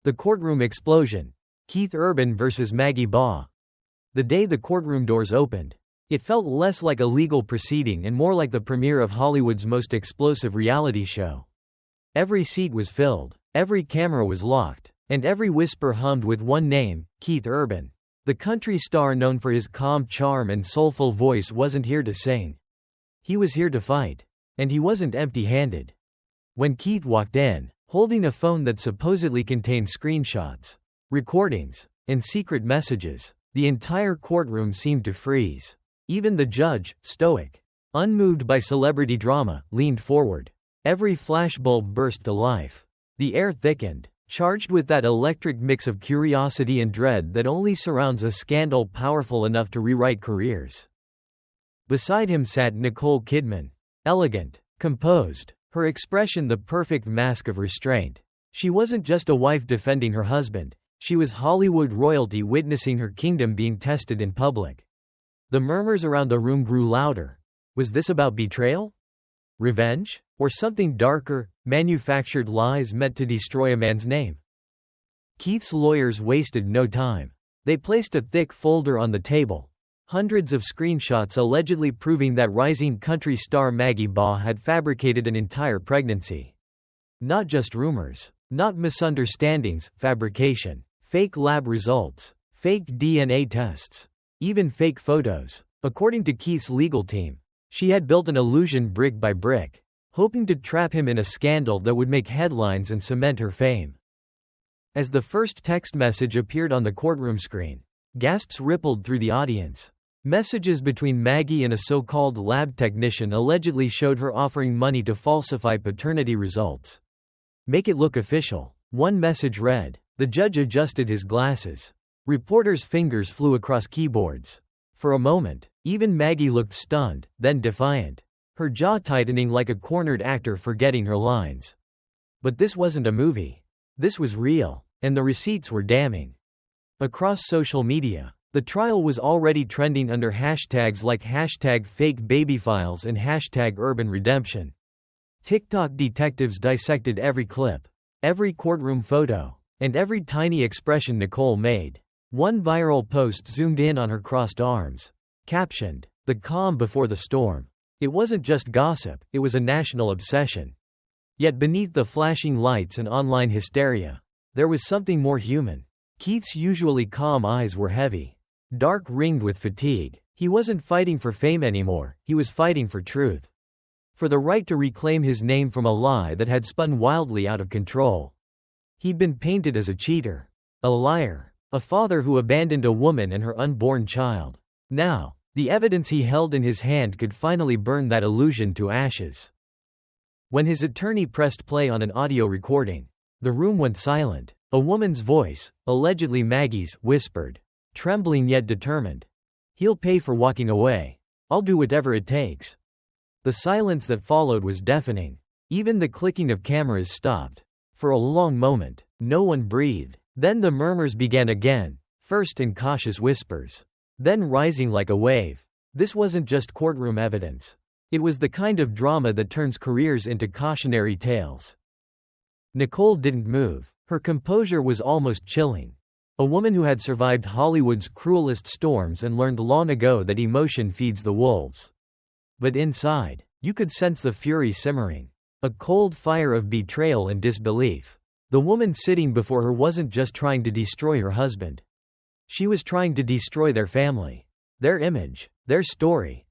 The courtroom explosion. Keith Urban versus Maggie Baugh. The day the courtroom doors opened, it felt less like a legal proceeding and more like the premiere of Hollywood's most explosive reality show. Every seat was filled, every camera was locked, and every whisper hummed with one name, Keith Urban. The country star known for his calm charm and soulful voice wasn't here to sing. He was here to fight. And he wasn't empty-handed. When Keith walked in, holding a phone that supposedly contained screenshots, recordings, and secret messages, the entire courtroom seemed to freeze. Even the judge, stoic, unmoved by celebrity drama, leaned forward. Every flashbulb burst to life. The air thickened, charged with that electric mix of curiosity and dread that only surrounds a scandal powerful enough to rewrite careers. Beside him sat Nicole Kidman. Elegant, composed, her expression the perfect mask of restraint. She wasn't just a wife defending her husband, she was Hollywood royalty witnessing her kingdom being tested in public. The murmurs around the room grew louder. Was this about betrayal? Revenge? Or something darker, manufactured lies meant to destroy a man's name? Keith's lawyers wasted no time. They placed a thick folder on the table. Hundreds of screenshots allegedly proving that rising country star Maggie Baugh had fabricated an entire pregnancy. Not just rumors, not misunderstandings, fabrication, fake lab results, fake DNA tests, even fake photos. According to Keith's legal team, she had built an illusion brick by brick, hoping to trap him in a scandal that would make headlines and cement her fame. As the first text message appeared on the courtroom screen, gasps rippled through the audience. Messages between Maggie and a so-called lab technician allegedly showed her offering money to falsify paternity results. Make it look official. One message read. The judge adjusted his glasses. Reporters' fingers flew across keyboards. For a moment, even Maggie looked stunned, then defiant, her jaw tightening like a cornered actor forgetting her lines. But this wasn't a movie. This was real, and the receipts were damning. Across social media, the trial was already trending under hashtags like #FakeBabyFiles and #UrbanRedemption. TikTok detectives dissected every clip, every courtroom photo, and every tiny expression Nicole made. One viral post zoomed in on her crossed arms. Captioned, "The calm before the storm." It wasn't just gossip, it was a national obsession. Yet beneath the flashing lights and online hysteria, there was something more human. Keith's usually calm eyes were heavy, dark ringed with fatigue. He wasn't fighting for fame anymore, he was fighting for truth. For the right to reclaim his name from a lie that had spun wildly out of control. He'd been painted as a cheater, a liar, a father who abandoned a woman and her unborn child. Now, the evidence he held in his hand could finally burn that illusion to ashes. When his attorney pressed play on an audio recording, the room went silent. A woman's voice, allegedly Maggie's, whispered, trembling yet determined. "He'll pay for walking away. I'll do whatever it takes." The silence that followed was deafening. Even the clicking of cameras stopped. For a long moment, no one breathed. Then the murmurs began again, first in cautious whispers, then rising like a wave. This wasn't just courtroom evidence. It was the kind of drama that turns careers into cautionary tales. Nicole didn't move. Her composure was almost chilling. A woman who had survived Hollywood's cruelest storms and learned long ago that emotion feeds the wolves. But inside, you could sense the fury simmering. A cold fire of betrayal and disbelief. The woman sitting before her wasn't just trying to destroy her husband. She was trying to destroy their family, their image, their story.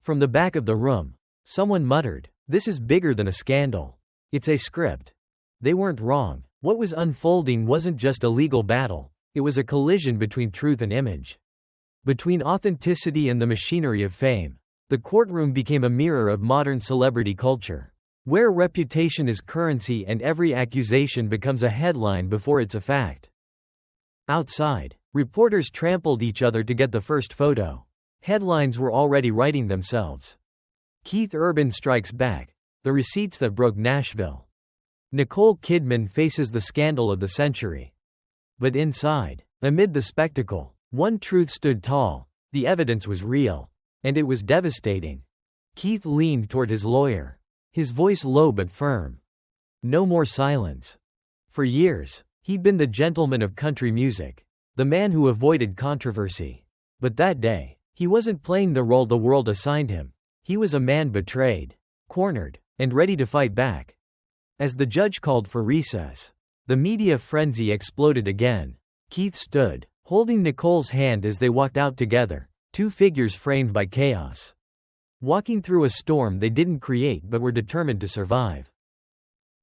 From the back of the room, someone muttered, "This is bigger than a scandal. It's a script." They weren't wrong. What was unfolding wasn't just a legal battle, it was a collision between truth and image. Between authenticity and the machinery of fame. The courtroom became a mirror of modern celebrity culture, where reputation is currency and every accusation becomes a headline before it's a fact. Outside, reporters trampled each other to get the first photo. Headlines were already writing themselves. Keith Urban strikes back. The receipts that broke Nashville. Nicole Kidman faces the scandal of the century. But inside, amid the spectacle, one truth stood tall. The evidence was real. And it was devastating. Keith leaned toward his lawyer. His voice low but firm. No more silence. For years, He'd been the gentleman of country music, the man who avoided controversy. But that day, he wasn't playing the role the world assigned him. He was a man betrayed, cornered, and ready to fight back. As the judge called for recess, the media frenzy exploded again. Keith stood, holding Nicole's hand as they walked out together, two figures framed by chaos. Walking through a storm they didn't create but were determined to survive.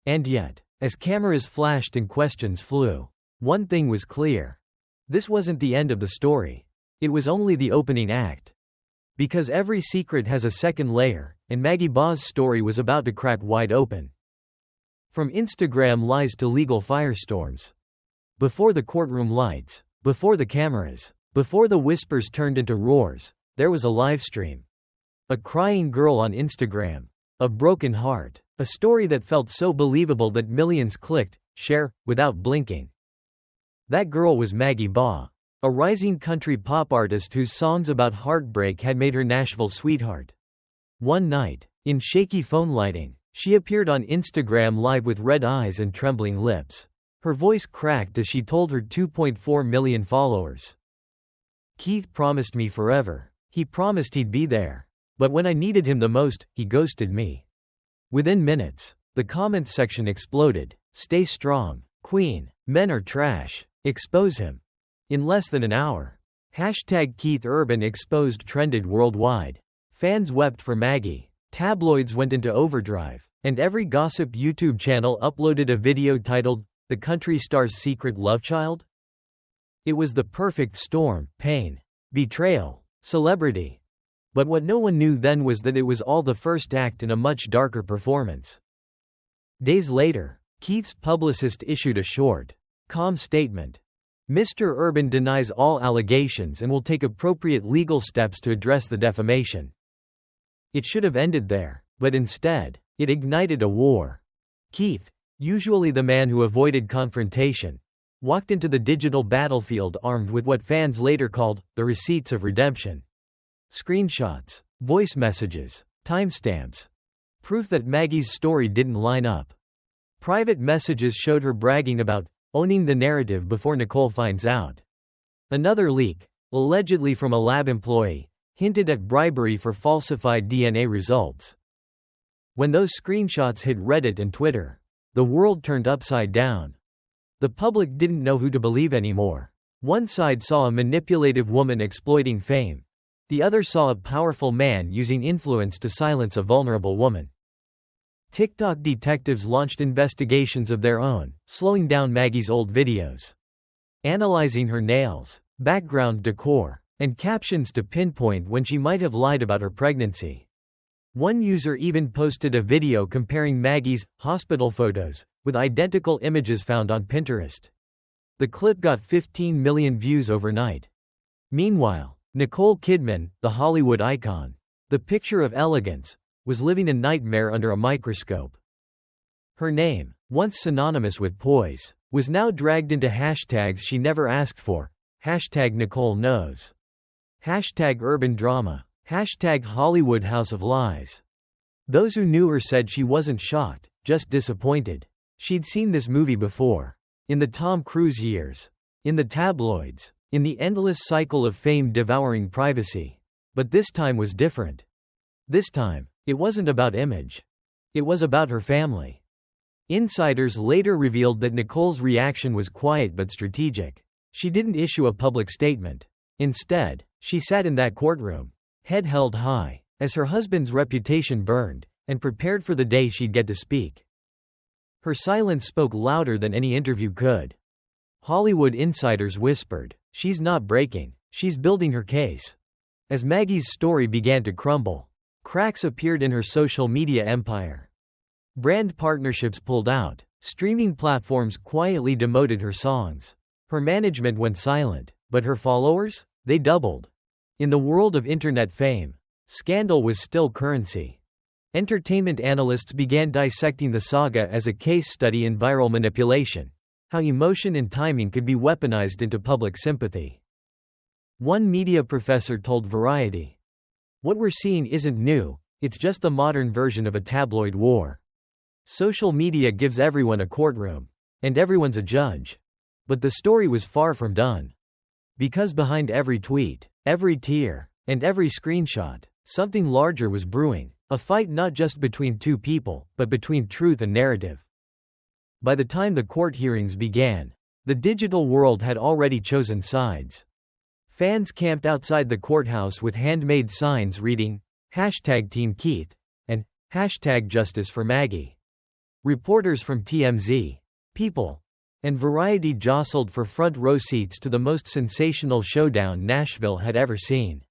And yet, as cameras flashed and questions flew, one thing was clear. This wasn't the end of the story. It was only the opening act. Because every secret has a second layer, and Maggie Baugh's story was about to crack wide open. From Instagram lies to legal firestorms. Before the courtroom lights, before the cameras, before the whispers turned into roars, there was a livestream. A crying girl on Instagram. A broken heart. A story that felt so believable that millions clicked share without blinking. That girl was Maggie Baugh, a rising country pop artist whose songs about heartbreak had made her Nashville's sweetheart. One night, in shaky phone lighting, she appeared on Instagram Live with red eyes and trembling lips. Her voice cracked as she told her 2.4 million followers. Keith promised me forever. He promised he'd be there. But when I needed him the most, he ghosted me. Within minutes, the comments section exploded. Stay strong, Queen. Men are trash. Expose him. In less than an hour, #Keith Urban exposed trended worldwide. Fans wept for Maggie. Tabloids went into overdrive. And every gossip YouTube channel uploaded a video titled, "The Country Star's Secret Love Child?" It was the perfect storm: pain, betrayal, celebrity. But what no one knew then was that it was all the first act in a much darker performance. Days later, Keith's publicist issued a short, calm statement. Mr. Urban denies all allegations and will take appropriate legal steps to address the defamation. It should have ended there, but instead, it ignited a war. Keith, usually the man who avoided confrontation, walked into the digital battlefield armed with what fans later called the receipts of redemption. Screenshots, voice messages, timestamps. Proof that Maggie's story didn't line up. Private messages showed her bragging about owning the narrative before Nicole finds out. Another leak, allegedly from a lab employee, hinted at bribery for falsified DNA results. When those screenshots hit Reddit and Twitter, the world turned upside down. The public didn't know who to believe anymore. One side saw a manipulative woman exploiting fame. The other saw a powerful man using influence to silence a vulnerable woman. TikTok detectives launched investigations of their own, slowing down Maggie's old videos, analyzing her nails, background decor, and captions to pinpoint when she might have lied about her pregnancy. One user even posted a video comparing Maggie's hospital photos with identical images found on Pinterest. The clip got 15 million views overnight. Meanwhile, Nicole Kidman, the Hollywood icon, the picture of elegance, was living a nightmare under a microscope. Her name, once synonymous with poise, was now dragged into hashtags she never asked for. #Nicole knows. #urban drama. #Hollywood House of Lies. Those who knew her said she wasn't shocked, just disappointed. She'd seen this movie before. In the Tom Cruise years. In the tabloids. In the endless cycle of fame devouring privacy. But this time was different. This time, it wasn't about image. It was about her family. Insiders later revealed that Nicole's reaction was quiet but strategic. She didn't issue a public statement. Instead, she sat in that courtroom, head held high, as her husband's reputation burned, and prepared for the day she'd get to speak. Her silence spoke louder than any interview could. Hollywood insiders whispered, "She's not breaking, she's building her case." As Maggie's story began to crumble, cracks appeared in her social media empire. Brand partnerships pulled out, streaming platforms quietly demoted her songs. Her management went silent, but her followers? They doubled. In the world of internet fame, scandal was still currency. Entertainment analysts began dissecting the saga as a case study in viral manipulation. How emotion and timing could be weaponized into public sympathy. One media professor told Variety, "What we're seeing isn't new, it's just the modern version of a tabloid war. Social media gives everyone a courtroom. And everyone's a judge." But the story was far from done. Because behind every tweet, every tear, and every screenshot, something larger was brewing, a fight not just between two people, but between truth and narrative. By the time the court hearings began, the digital world had already chosen sides. Fans camped outside the courthouse with handmade signs reading, #Team Keith, and #Justice for Maggie. Reporters from TMZ, People, and Variety jostled for front row seats to the most sensational showdown Nashville had ever seen.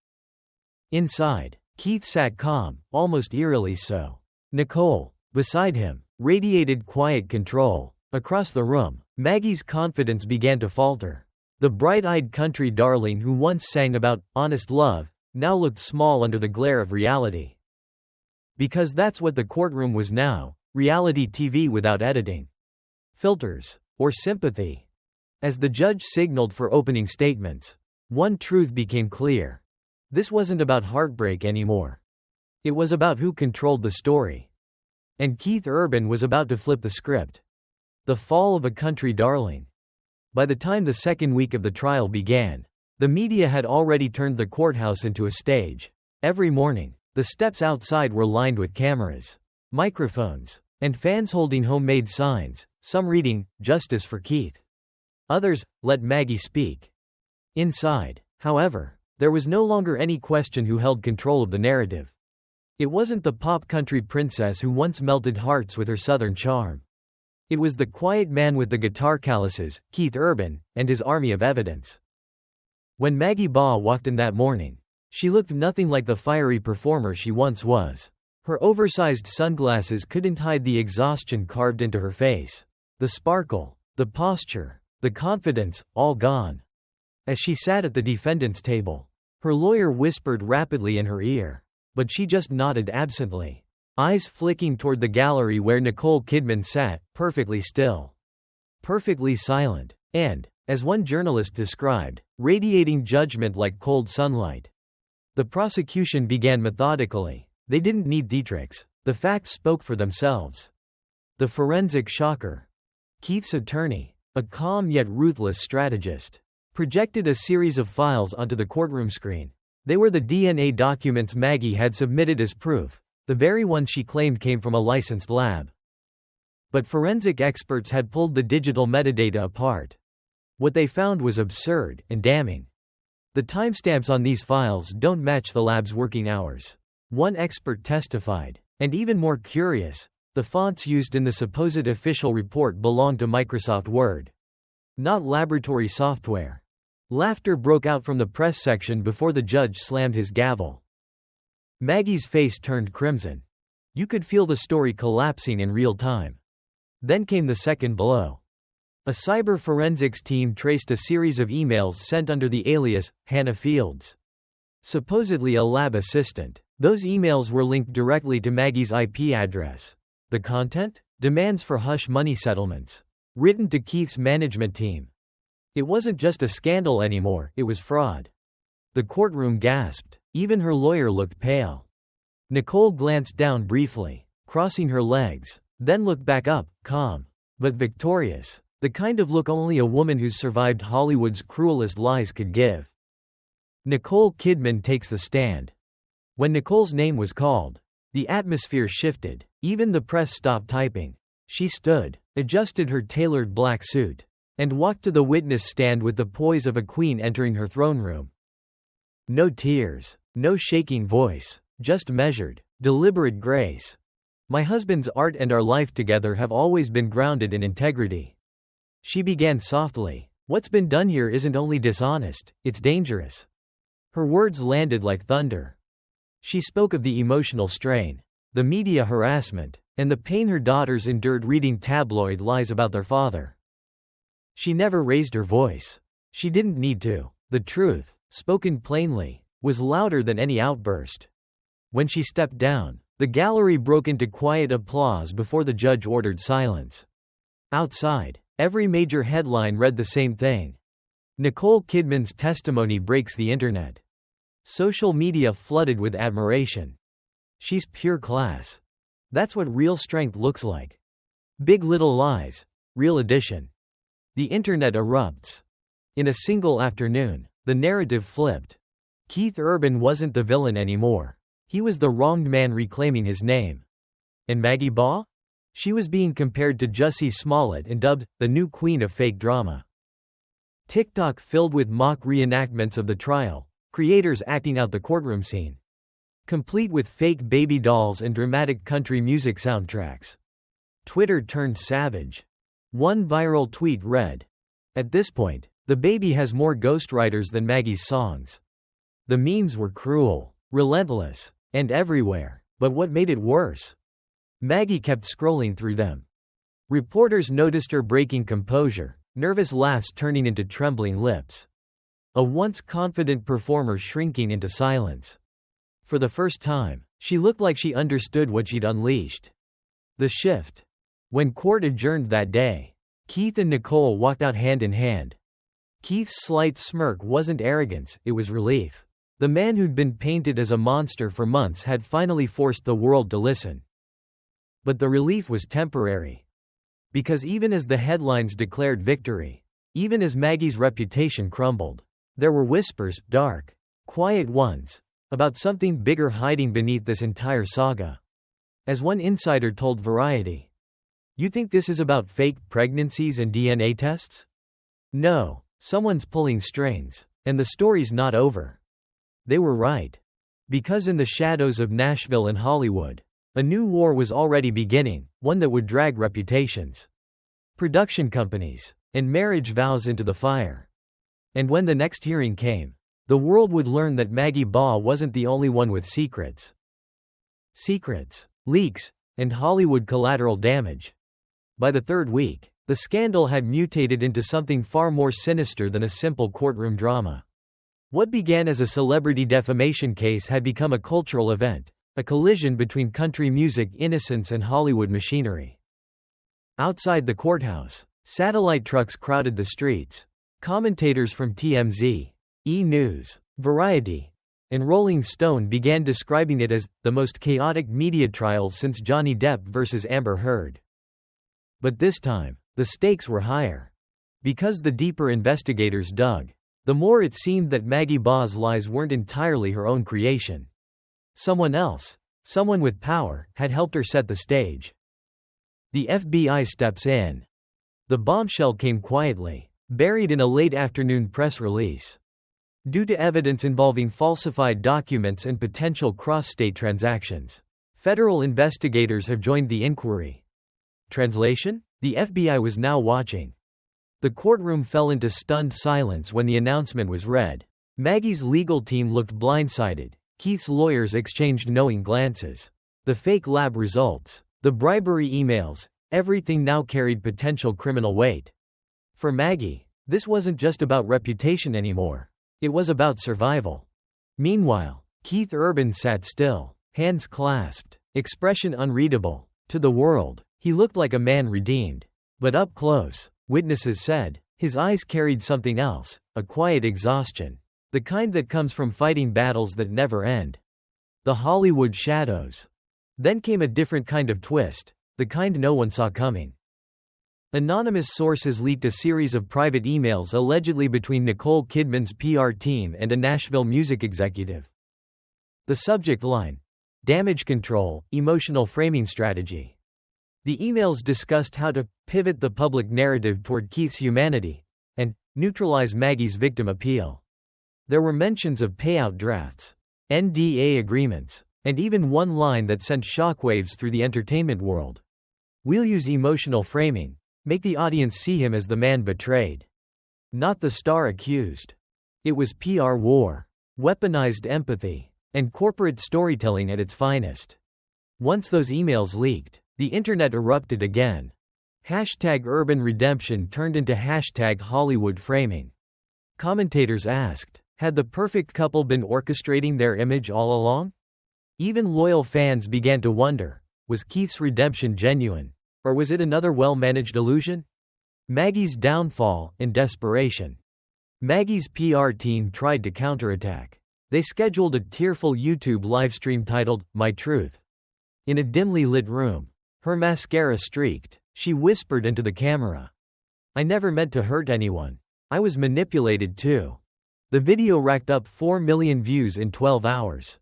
Inside, Keith sat calm, almost eerily so. Nicole, beside him, radiated quiet control. Across the room, Maggie's confidence began to falter. The bright-eyed country darling who once sang about honest love now looked small under the glare of reality. Because that's what the courtroom was now, reality TV without editing, filters, or sympathy. As the judge signaled for opening statements, one truth became clear. This wasn't about heartbreak anymore. It was about who controlled the story. And Keith Urban was about to flip the script. The fall of a country darling. By the time the second week of the trial began, the media had already turned the courthouse into a stage. Every morning, the steps outside were lined with cameras, microphones, and fans holding homemade signs, some reading, "Justice for Keith." Others, "Let Maggie speak." Inside, however, there was no longer any question who held control of the narrative. It wasn't the pop country princess who once melted hearts with her southern charm. It was the quiet man with the guitar calluses, Keith Urban, and his army of evidence. When Maggie Baugh walked in that morning, she looked nothing like the fiery performer she once was. Her oversized sunglasses couldn't hide the exhaustion carved into her face. The sparkle, the posture, the confidence, all gone. As she sat at the defendant's table, her lawyer whispered rapidly in her ear, but she just nodded absently, eyes flicking toward the gallery where Nicole Kidman sat, perfectly still, perfectly silent, and, as one journalist described, radiating judgment like cold sunlight. The prosecution began methodically. They didn't need theatrics. The facts spoke for themselves. The forensic shocker. Keith's attorney, a calm yet ruthless strategist, projected a series of files onto the courtroom screen. They were the DNA documents Maggie had submitted as proof, the very ones she claimed came from a licensed lab. But forensic experts had pulled the digital metadata apart. What they found was absurd and damning. The timestamps on these files don't match the lab's working hours. One expert testified, and even more curious, the fonts used in the supposed official report belonged to Microsoft Word, not laboratory software. Laughter broke out from the press section before the judge slammed his gavel. Maggie's face turned crimson. You could feel the story collapsing in real time. Then came the second blow. A cyber forensics team traced a series of emails sent under the alias Hannah Fields, supposedly a lab assistant. Those emails were linked directly to Maggie's IP address. The content? Demands for hush money settlements, written to Keith's management team. It wasn't just a scandal anymore, it was fraud. The courtroom gasped. Even her lawyer looked pale. Nicole glanced down briefly, crossing her legs, then looked back up, calm, but victorious, the kind of look only a woman who's survived Hollywood's cruelest lies could give. Nicole Kidman takes the stand. When Nicole's name was called, the atmosphere shifted. Even the press stopped typing. She stood, adjusted her tailored black suit, and walked to the witness stand with the poise of a queen entering her throne room. No tears, no shaking voice, just measured, deliberate grace. My husband's art and our life together have always been grounded in integrity. She began softly. What's been done here isn't only dishonest, it's dangerous. Her words landed like thunder. She spoke of the emotional strain, the media harassment, and the pain her daughters endured reading tabloid lies about their father. She never raised her voice. She didn't need to. The truth, spoken plainly, was louder than any outburst. When she stepped down, the gallery broke into quiet applause before the judge ordered silence. Outside, every major headline read the same thing. Nicole Kidman's testimony breaks the internet. Social media flooded with admiration. She's pure class. That's what real strength looks like. Big Little Lies, Real Edition. The internet erupts. In a single afternoon, the narrative flipped. Keith Urban wasn't the villain anymore. He was the wronged man reclaiming his name. And Maggie Baugh? She was being compared to Jussie Smollett and dubbed the new queen of fake drama. TikTok filled with mock reenactments of the trial, creators acting out the courtroom scene, complete with fake baby dolls and dramatic country music soundtracks. Twitter turned savage. One viral tweet read, "At this point, the baby has more ghostwriters than Maggie's songs." The memes were cruel, relentless, and everywhere, but what made it worse? Maggie kept scrolling through them. Reporters noticed her breaking composure, nervous laughs turning into trembling lips. A once confident performer shrinking into silence. For the first time, she looked like she understood what she'd unleashed. The shift. When court adjourned that day, Keith and Nicole walked out hand in hand. Keith's slight smirk wasn't arrogance, it was relief. The man who'd been painted as a monster for months had finally forced the world to listen. But the relief was temporary. Because even as the headlines declared victory, even as Maggie's reputation crumbled, there were whispers, dark, quiet ones, about something bigger hiding beneath this entire saga. As one insider told Variety, "You think this is about fake pregnancies and DNA tests? No, someone's pulling strings, and the story's not over." They were right. Because in the shadows of Nashville and Hollywood, a new war was already beginning, one that would drag reputations, production companies, and marriage vows into the fire. And when the next hearing came, the world would learn that Maggie Baugh wasn't the only one with secrets. Secrets, leaks, and Hollywood collateral damage. By the third week, the scandal had mutated into something far more sinister than a simple courtroom drama. What began as a celebrity defamation case had become a cultural event, a collision between country music innocence and Hollywood machinery. Outside the courthouse, satellite trucks crowded the streets. Commentators from TMZ, E! News, Variety, and Rolling Stone began describing it as the most chaotic media trial since Johnny Depp versus Amber Heard. But this time, the stakes were higher. Because the deeper investigators dug, the more it seemed that Maggie Baugh's lies weren't entirely her own creation. Someone else, someone with power, had helped her set the stage. The FBI steps in. The bombshell came quietly, buried in a late afternoon press release. Due to evidence involving falsified documents and potential cross-state transactions, federal investigators have joined the inquiry. Translation? The FBI was now watching. The courtroom fell into stunned silence when the announcement was read. Maggie's legal team looked blindsided. Keith's lawyers exchanged knowing glances. The fake lab results, the bribery emails, everything now carried potential criminal weight. For Maggie, this wasn't just about reputation anymore. It was about survival. Meanwhile, Keith Urban sat still, hands clasped, expression unreadable. To the world, he looked like a man redeemed. But up close, witnesses said, his eyes carried something else, a quiet exhaustion. The kind that comes from fighting battles that never end. The Hollywood shadows. Then came a different kind of twist, the kind no one saw coming. Anonymous sources leaked a series of private emails allegedly between Nicole Kidman's PR team and a Nashville music executive. The subject line: damage control, emotional framing strategy. The emails discussed how to pivot the public narrative toward Keith's humanity and neutralize Maggie's victim appeal. There were mentions of payout drafts, NDA agreements, and even one line that sent shockwaves through the entertainment world. "We'll use emotional framing, make the audience see him as the man betrayed, not the star accused." It was PR war, weaponized empathy, and corporate storytelling at its finest. Once those emails leaked, the internet erupted again. Hashtag Urban Redemption turned into hashtag Hollywood Framing. Commentators asked, had the perfect couple been orchestrating their image all along? Even loyal fans began to wonder, was Keith's redemption genuine? Or was it another well-managed illusion? Maggie's downfall and desperation. Maggie's PR team tried to counterattack. They scheduled a tearful YouTube livestream titled, My Truth. In a dimly lit room, her mascara streaked, she whispered into the camera, I never meant to hurt anyone. I was manipulated too. The video racked up 4 million views in 12 hours.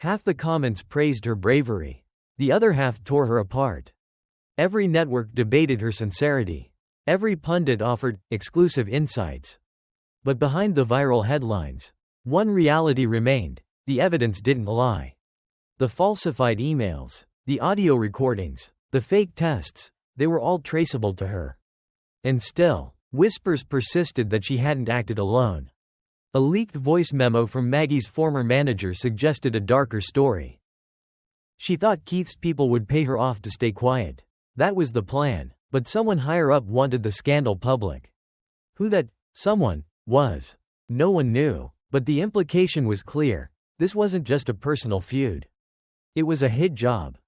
Half the comments praised her bravery. The other half tore her apart. Every network debated her sincerity. Every pundit offered exclusive insights. But behind the viral headlines, one reality remained: the evidence didn't lie. The falsified emails, the audio recordings, the fake tests, they were all traceable to her. And still, whispers persisted that she hadn't acted alone. A leaked voice memo from Maggie's former manager suggested a darker story. She thought Keith's people would pay her off to stay quiet. That was the plan, but someone higher up wanted the scandal public. Who that someone was, no one knew, but the implication was clear. This wasn't just a personal feud. It was a hit job.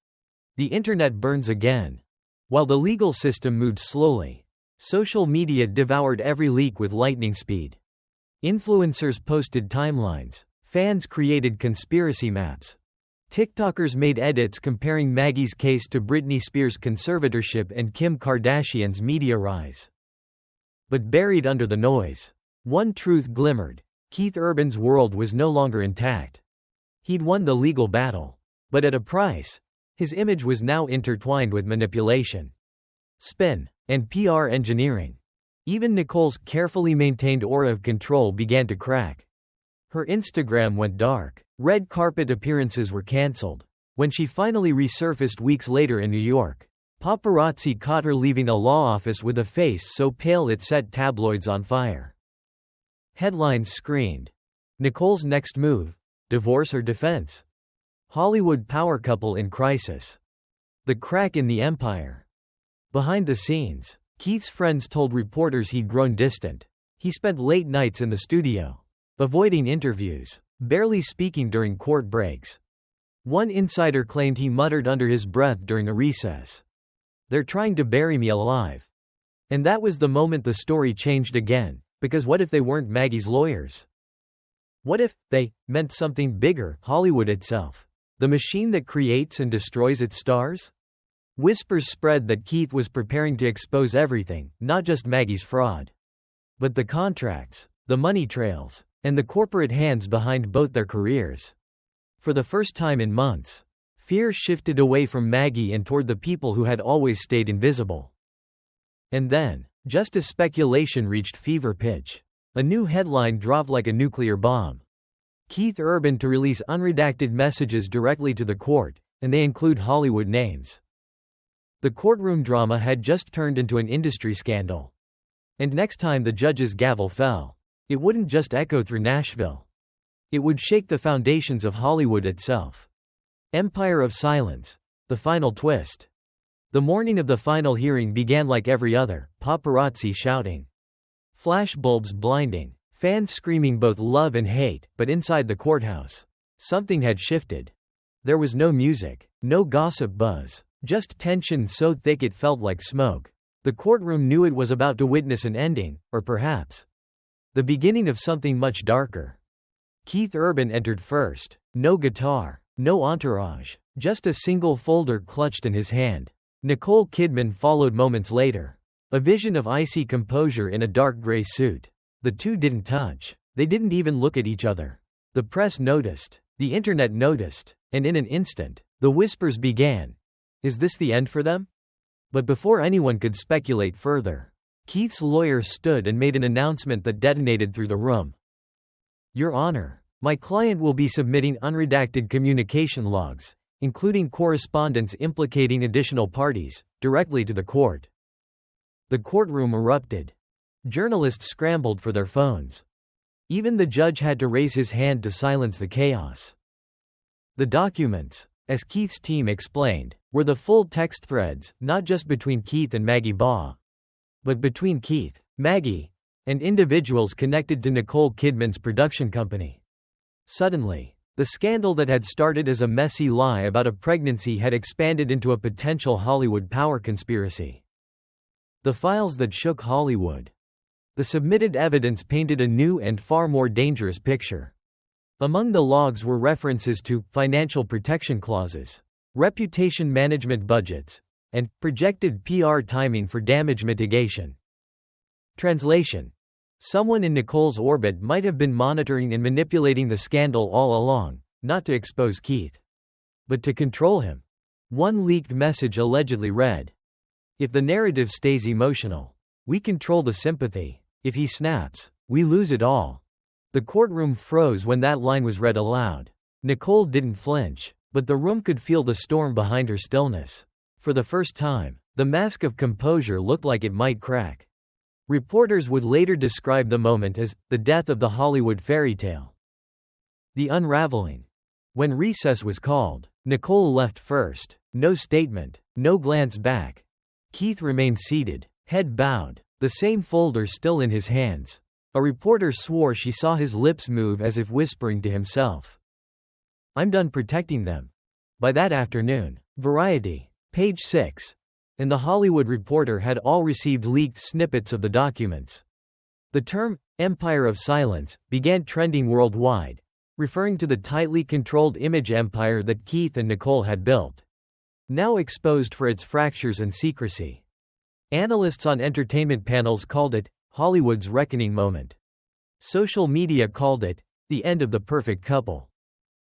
The internet burns again. While the legal system moved slowly, social media devoured every leak with lightning speed. Influencers posted timelines. Fans created conspiracy maps. TikTokers made edits comparing Maggie's case to Britney Spears' conservatorship and Kim Kardashian's media rise. But buried under the noise, one truth glimmered: Keith Urban's world was no longer intact. He'd won the legal battle, but at a price. His image was now intertwined with manipulation, spin, and PR engineering. Even Nicole's carefully maintained aura of control began to crack. Her Instagram went dark. Red carpet appearances were cancelled. When she finally resurfaced weeks later in New York, paparazzi caught her leaving a law office with a face so pale it set tabloids on fire. Headlines screamed: Nicole's next move, divorce or defense? Hollywood power couple in crisis. The crack in the empire. Behind the scenes, Keith's friends told reporters he'd grown distant. He spent late nights in the studio, avoiding interviews, barely speaking during court breaks. One insider claimed he muttered under his breath during a recess, "They're trying to bury me alive." And that was the moment the story changed again, because what if they weren't Maggie's lawyers? What if they meant something bigger, Hollywood itself? The machine that creates and destroys its stars? Whispers spread that Keith was preparing to expose everything, not just Maggie's fraud, but the contracts, the money trails, and the corporate hands behind both their careers. For the first time in months, fear shifted away from Maggie and toward the people who had always stayed invisible. And then, just as speculation reached fever pitch, a new headline dropped like a nuclear bomb. Keith Urban to release unredacted messages directly to the court, and they include Hollywood names. The courtroom drama had just turned into an industry scandal. And next time the judge's gavel fell, it wouldn't just echo through Nashville. It would shake the foundations of Hollywood itself. Empire of Silence. The final twist. The morning of the final hearing began like every other: paparazzi shouting, flashbulbs blinding, fans screaming both love and hate. But inside the courthouse, something had shifted. There was no music, no gossip buzz, just tension so thick it felt like smoke. The courtroom knew it was about to witness an ending, or perhaps the beginning of something much darker. Keith Urban entered first. No guitar, no entourage, just a single folder clutched in his hand. Nicole Kidman followed moments later, a vision of icy composure in a dark gray suit. The two didn't touch. They didn't even look at each other. The press noticed. The internet noticed. And in an instant, the whispers began. Is this the end for them? But before anyone could speculate further, Keith's lawyer stood and made an announcement that detonated through the room. Your Honor, my client will be submitting unredacted communication logs, including correspondence implicating additional parties, directly to the court. The courtroom erupted. Journalists scrambled for their phones. Even the judge had to raise his hand to silence the chaos. The documents, as Keith's team explained, were the full text threads, not just between Keith and Maggie Baugh, but between Keith, Maggie, and individuals connected to Nicole Kidman's production company. Suddenly, the scandal that had started as a messy lie about a pregnancy had expanded into a potential Hollywood power conspiracy. The files that shook Hollywood. The submitted evidence painted a new and far more dangerous picture. Among the logs were references to financial protection clauses, reputation management budgets, and projected PR timing for damage mitigation. Translation. Someone in Nicole's orbit might have been monitoring and manipulating the scandal all along, not to expose Keith, but to control him. One leaked message allegedly read, "If the narrative stays emotional, we control the sympathy. If he snaps, we lose it all." The courtroom froze when that line was read aloud. Nicole didn't flinch, but the room could feel the storm behind her stillness. For the first time, the mask of composure looked like it might crack. Reporters would later describe the moment as the death of the Hollywood fairy tale. The unraveling. When recess was called, Nicole left first. No statement, no glance back. Keith remained seated, head bowed, the same folder still in his hands. A reporter swore she saw his lips move as if whispering to himself, "I'm done protecting them." By that afternoon, Variety, page 6, and The Hollywood Reporter had all received leaked snippets of the documents. The term, "Empire of Silence," began trending worldwide, referring to the tightly controlled image empire that Keith and Nicole had built, now exposed for its fractures and secrecy. Analysts on entertainment panels called it Hollywood's reckoning moment. Social media called it the end of the perfect couple.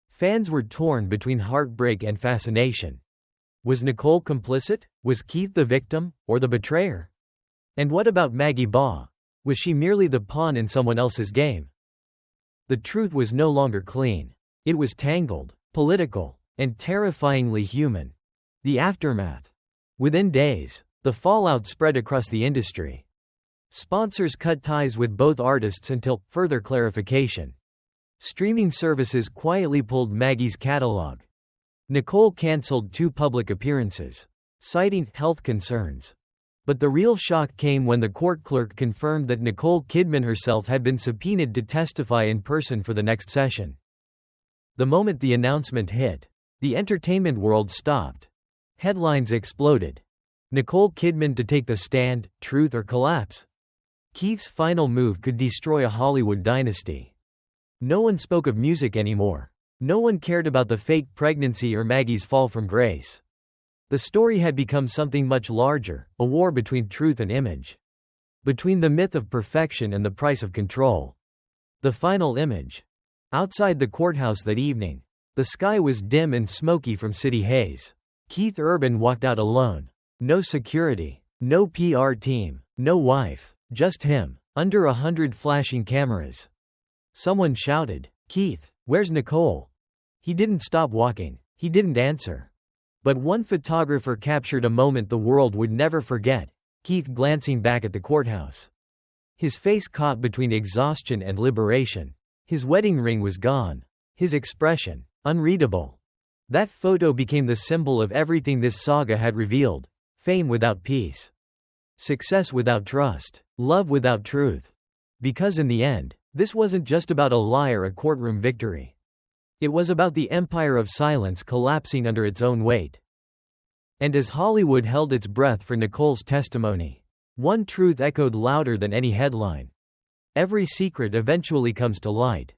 Fans were torn between heartbreak and fascination. Was Nicole complicit? Was Keith the victim, or the betrayer? And what about Maggie Baugh? Was she merely the pawn in someone else's game? The truth was no longer clean. It was tangled, political, and terrifyingly human. The aftermath. Within days, the fallout spread across the industry. Sponsors cut ties with both artists until further clarification. Streaming services quietly pulled Maggie's catalog. Nicole canceled 2 public appearances, citing health concerns. But the real shock came when the court clerk confirmed that Nicole Kidman herself had been subpoenaed to testify in person for the next session. The moment the announcement hit, the entertainment world stopped. Headlines exploded. Nicole Kidman to take the stand, truth or collapse? Keith's final move could destroy a Hollywood dynasty. No one spoke of music anymore. No one cared about the fake pregnancy or Maggie's fall from grace. The story had become something much larger, a war between truth and image. Between the myth of perfection and the price of control. The final image. Outside the courthouse that evening, the sky was dim and smoky from city haze. Keith Urban walked out alone. No security, no PR team, no wife, just him, under 100 flashing cameras. Someone shouted, "Keith, where's Nicole?" He didn't stop walking. He didn't answer. But one photographer captured a moment the world would never forget, Keith glancing back at the courthouse. His face caught between exhaustion and liberation. His wedding ring was gone. His expression, unreadable. That photo became the symbol of everything this saga had revealed. Fame without peace. Success without trust. Love without truth. Because in the end, this wasn't just about a lie or a courtroom victory. It was about the empire of silence collapsing under its own weight. And as Hollywood held its breath for Nicole's testimony, one truth echoed louder than any headline. Every secret eventually comes to light.